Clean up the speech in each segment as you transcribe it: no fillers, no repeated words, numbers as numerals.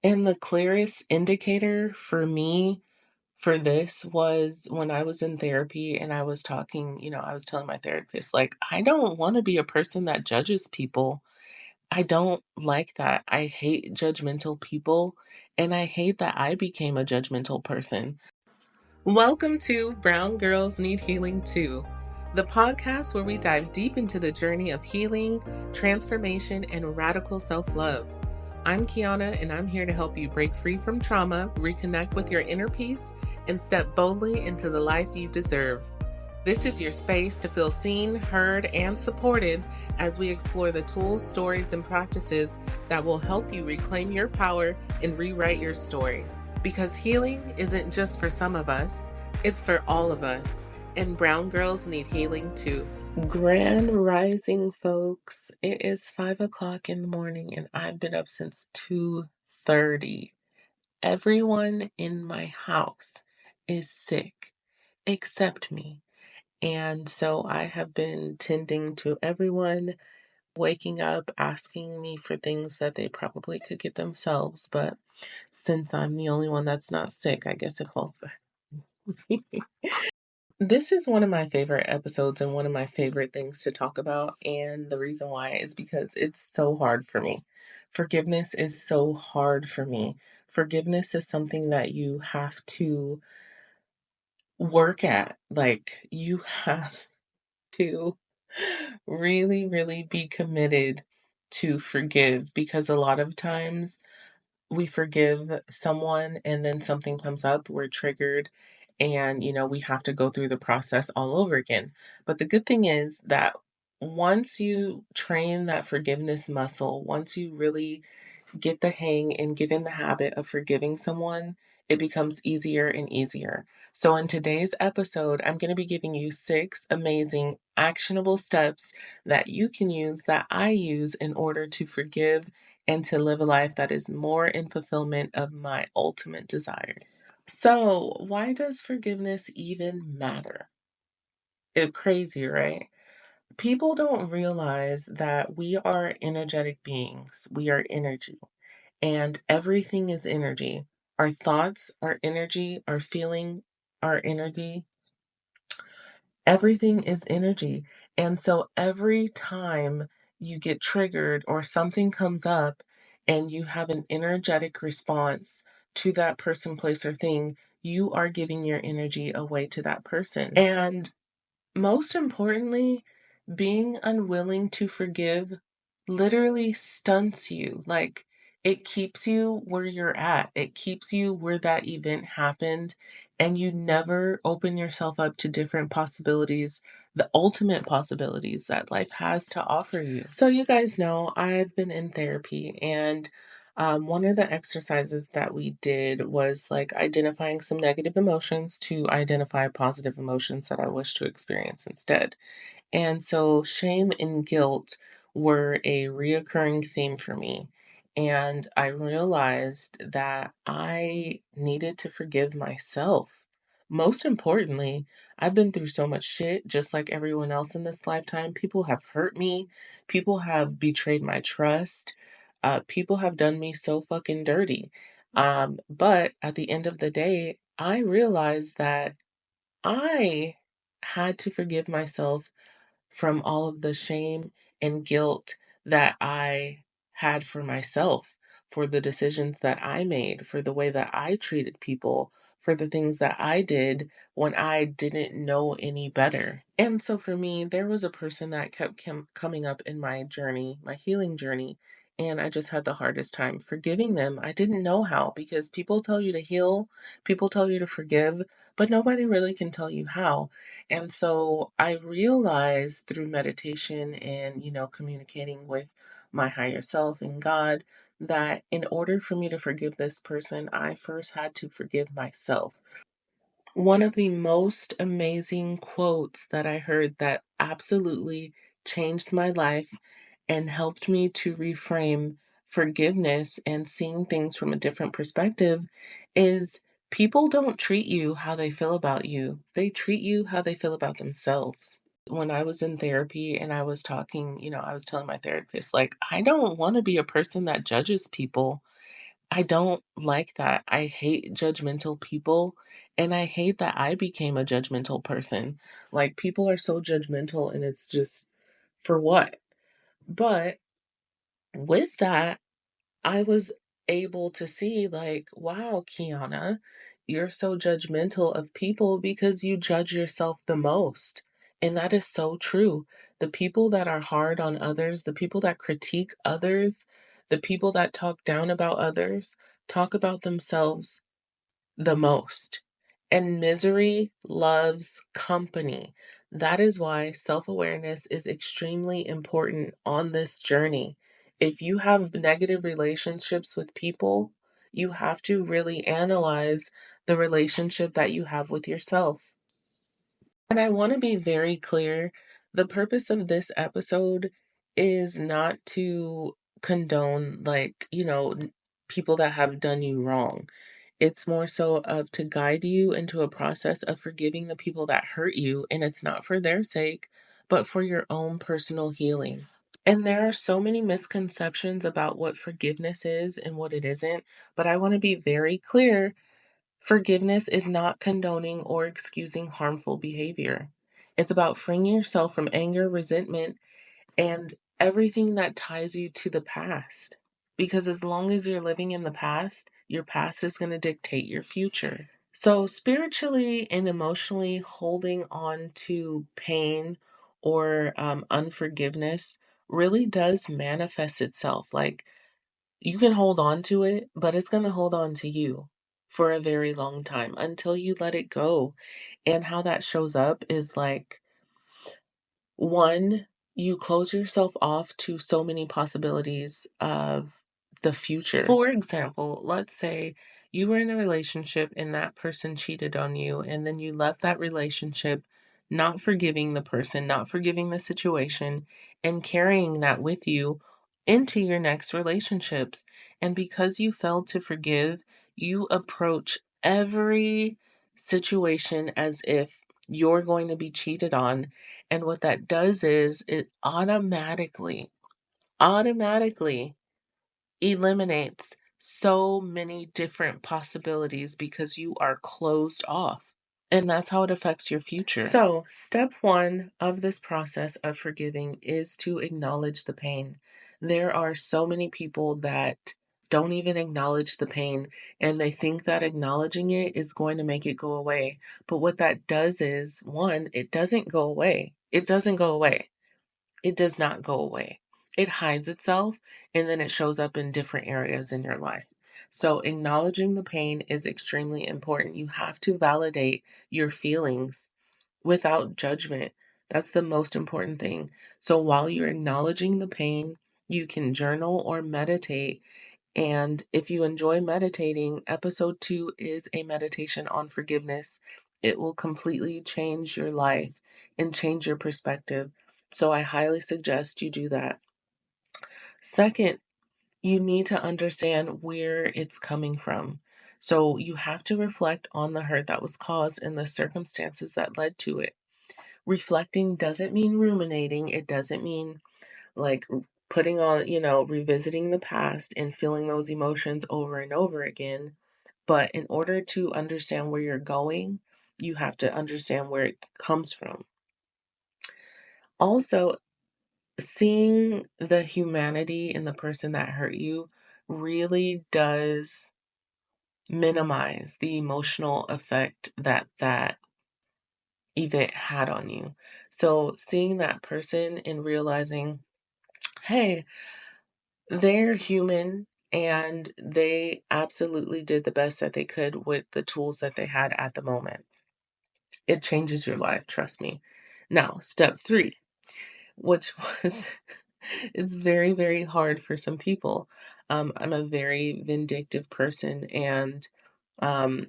And the clearest indicator for me for this was when I was in therapy and I was talking, I was telling my therapist, like, I don't want to be a person that judges people. I don't like that. I hate judgmental people, and I hate that I became a judgmental person. Welcome to Brown Girls Need Healing Too, the podcast where we dive deep into the journey of healing, transformation, and radical self love. I'm Quiana, and I'm here to help you break free from trauma, reconnect with your inner peace, and step boldly into the life you deserve. This is your space to feel seen, heard, and supported as we explore the tools, stories, and practices that will help you reclaim your power and rewrite your story. Because healing isn't just for some of us, it's for all of us. And brown girls need healing too. Grand rising, folks. It is 5 o'clock in the morning and I've been up since 2:30. Everyone in my house is sick except me. And so I have been tending to everyone waking up, asking me for things that they probably could get themselves. But since I'm the only one that's not sick, I guess it falls back. This is one of my favorite episodes and one of my favorite things to talk about. And the reason why is because it's so hard for me. Forgiveness is so hard for me. Forgiveness is something that you have to work at. Like, you have to really, really be committed to forgive because a lot of times we forgive someone and then something comes up, we're triggered, and we have to go through the process all over again. But the good thing is that once you train that forgiveness muscle, once you really get the hang and get in the habit of forgiving someone, it becomes easier and easier. So, in today's episode, I'm going to be giving you 6 amazing actionable steps that you can use, that I use in order to forgive and to live a life that is more in fulfillment of my ultimate desires. So, why does forgiveness even matter? It's crazy, right? People don't realize that we are energetic beings. We are energy. And everything is energy. Our thoughts are energy, our feeling are energy. Everything is energy. And so every time you get triggered or something comes up and you have an energetic response to that person, place, or thing, you are giving your energy away to that person. And most importantly, being unwilling to forgive literally stunts you. Like, it keeps you where you're at, it keeps you where that event happened, and you never open yourself up to different possibilities, the ultimate possibilities that life has to offer you. So, you guys know I've been in therapy, and one of the exercises that we did was like identifying some negative emotions to identify positive emotions that I wish to experience instead. And so shame and guilt were a reoccurring theme for me. And I realized that I needed to forgive myself. Most importantly, I've been through so much shit, just like everyone else in this lifetime. People have hurt me, people have betrayed my trust, people have done me so fucking dirty. But at the end of the day, I realized that I had to forgive myself from all of the shame and guilt that I had for myself, for the decisions that I made, for the way that I treated people, for the things that I did when I didn't know any better. And so for me, there was a person that kept coming up in my journey, my healing journey, and I just had the hardest time forgiving them. I didn't know how because people tell you to heal, people tell you to forgive, but nobody really can tell you how. And so I realized through meditation and, communicating with my higher self and God that in order for me to forgive this person, I first had to forgive myself. One of the most amazing quotes that I heard that absolutely changed my life and helped me to reframe forgiveness and seeing things from a different perspective is people don't treat you how they feel about you. They treat you how they feel about themselves. When I was in therapy and I was talking, I was telling my therapist, like, I don't want to be a person that judges people. I don't like that. I hate judgmental people, and I hate that I became a judgmental person. Like, people are so judgmental, and it's just, for what? But with that, I was able to see, like, wow, Quiana, you're so judgmental of people because you judge yourself the most. And that is so true. The people that are hard on others, the people that critique others, the people that talk down about others, talk about themselves the most. And misery loves company. That is why self awareness is extremely important on this journey. If you have negative relationships with people, you have to really analyze the relationship that you have with yourself. And I want to be very clear, the purpose of this episode is not to condone, like, people that have done you wrong. It's more so of to guide you into a process of forgiving the people that hurt you, and it's not for their sake, but for your own personal healing. And there are so many misconceptions about what forgiveness is and what it isn't, but I want to be very clear. Forgiveness is not condoning or excusing harmful behavior. It's about freeing yourself from anger, resentment, and everything that ties you to the past. Because as long as you're living in the past, your past is going to dictate your future. So, spiritually and emotionally holding on to pain or unforgiveness really does manifest itself. Like, you can hold on to it, but it's going to hold on to you for a very long time until you let it go. And how that shows up is like, one, you close yourself off to so many possibilities of the future. For example, let's say you were in a relationship and that person cheated on you, and then you left that relationship not forgiving the person, not forgiving the situation, and carrying that with you into your next relationships. And because you failed to forgive, you approach every situation as if you're going to be cheated on, and what that does is it automatically eliminates so many different possibilities because you are closed off. And that's how it affects your future. So, step one of this process of forgiving is to acknowledge the pain. There are so many people that don't even acknowledge the pain, and they think that acknowledging it is going to make it go away. But what that does is, one, it doesn't go away. It doesn't go away. It does not go away. It hides itself and then it shows up in different areas in your life. So, acknowledging the pain is extremely important. You have to validate your feelings without judgment. That's the most important thing. So, while you're acknowledging the pain, you can journal or meditate. And if you enjoy meditating, episode 2 is a meditation on forgiveness. It will completely change your life and change your perspective. So I highly suggest you do that. Second, you need to understand where it's coming from. So you have to reflect on the hurt that was caused and the circumstances that led to it. Reflecting doesn't mean ruminating, it doesn't mean like putting on, revisiting the past and feeling those emotions over and over again. But in order to understand where you're going, you have to understand where it comes from. Also, seeing the humanity in the person that hurt you really does minimize the emotional effect that that event had on you. So, seeing that person and realizing, hey, they're human and they absolutely did the best that they could with the tools that they had at the moment. It changes your life, trust me. Now, step 3, which was it's very, very hard for some people. I'm a very vindictive person, and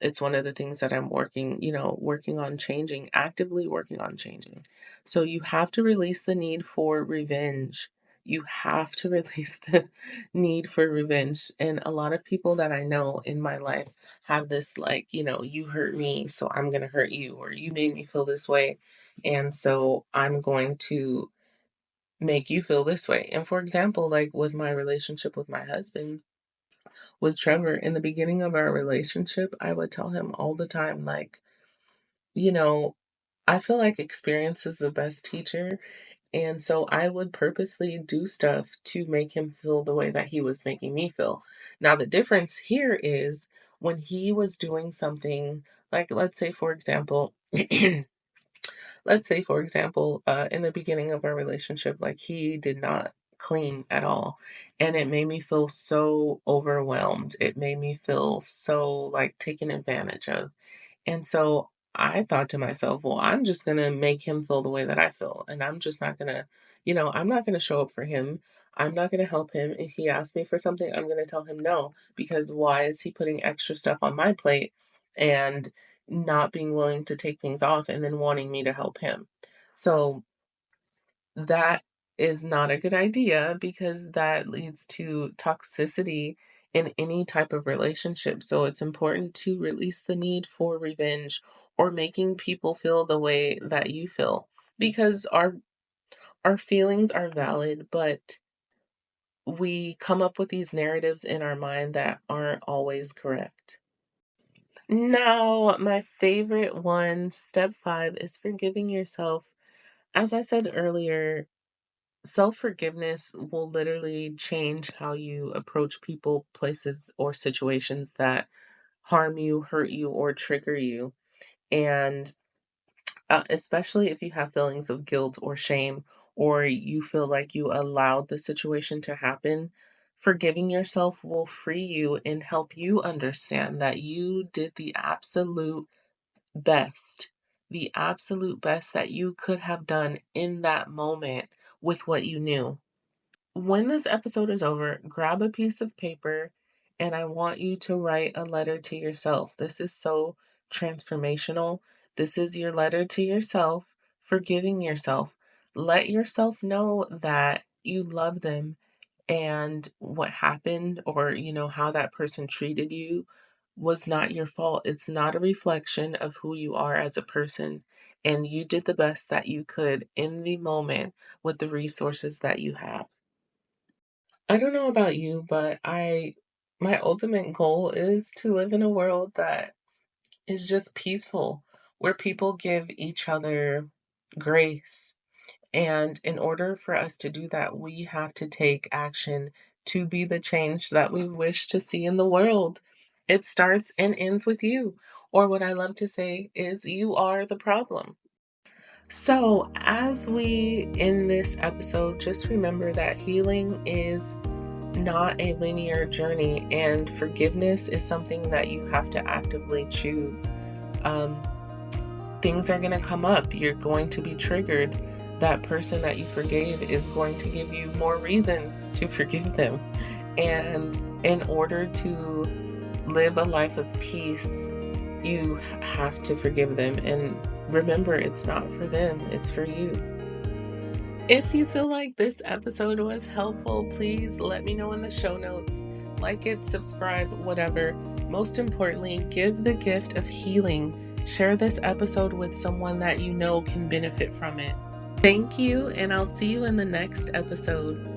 it's one of the things that I'm working on changing, actively working on changing. So you have to release the need for revenge. You have to release the need for revenge. And a lot of people that I know in my life have this, like, you hurt me, so I'm going to hurt you, or you made me feel this way. And so I'm going to make you feel this way. And for example, like with my relationship with my husband, with Trevor. In the beginning of our relationship, I would tell him all the time, like, you know, I feel like experience is the best teacher. And so I would purposely do stuff to make him feel the way that he was making me feel. Now, the difference here is when he was doing something, like, in the beginning of our relationship, like, he did not clean at all. And it made me feel so overwhelmed. It made me feel so like taken advantage of. And so I thought to myself, well, I'm just going to make him feel the way that I feel. And I'm just not going to, I'm not going to show up for him. I'm not going to help him. If he asks me for something, I'm going to tell him no, because why is he putting extra stuff on my plate and not being willing to take things off and then wanting me to help him? So that is not a good idea because that leads to toxicity in any type of relationship. So it's important to release the need for revenge or making people feel the way that you feel, because our feelings are valid, but we come up with these narratives in our mind that aren't always correct. Now, my favorite one, step 5, is forgiving yourself. As I said earlier, self-forgiveness will literally change how you approach people, places, or situations that harm you, hurt you, or trigger you. And especially if you have feelings of guilt or shame, or you feel like you allowed the situation to happen, forgiving yourself will free you and help you understand that you did best, the absolute best that you could have done in that moment with what you knew. When this episode is over, grab a piece of paper and I want you to write a letter to yourself. This is so transformational. This is your letter to yourself, forgiving yourself. Let yourself know that you love them and what happened, or how that person treated you, was not your fault. It's not a reflection of who you are as a person, and you did the best that you could in the moment with the resources that you have. I don't know about you, but my ultimate goal is to live in a world that is just peaceful, where people give each other grace. And in order for us to do that, we have to take action to be the change that we wish to see in the world. It starts and ends with you. Or what I love to say is, you are the problem. So, as we end this episode, just remember that healing is not a linear journey, and forgiveness is something that you have to actively choose. Um, Things are going to come up. You're going to be triggered. That person that you forgave is going to give you more reasons to forgive them. And in order to live a life of peace, you have to forgive them. And remember, it's not for them, it's for you. If you feel like this episode was helpful, please let me know in the show notes. Like it, subscribe, whatever. Most importantly, give the gift of healing. Share this episode with someone that you know can benefit from it. Thank you, and I'll see you in the next episode.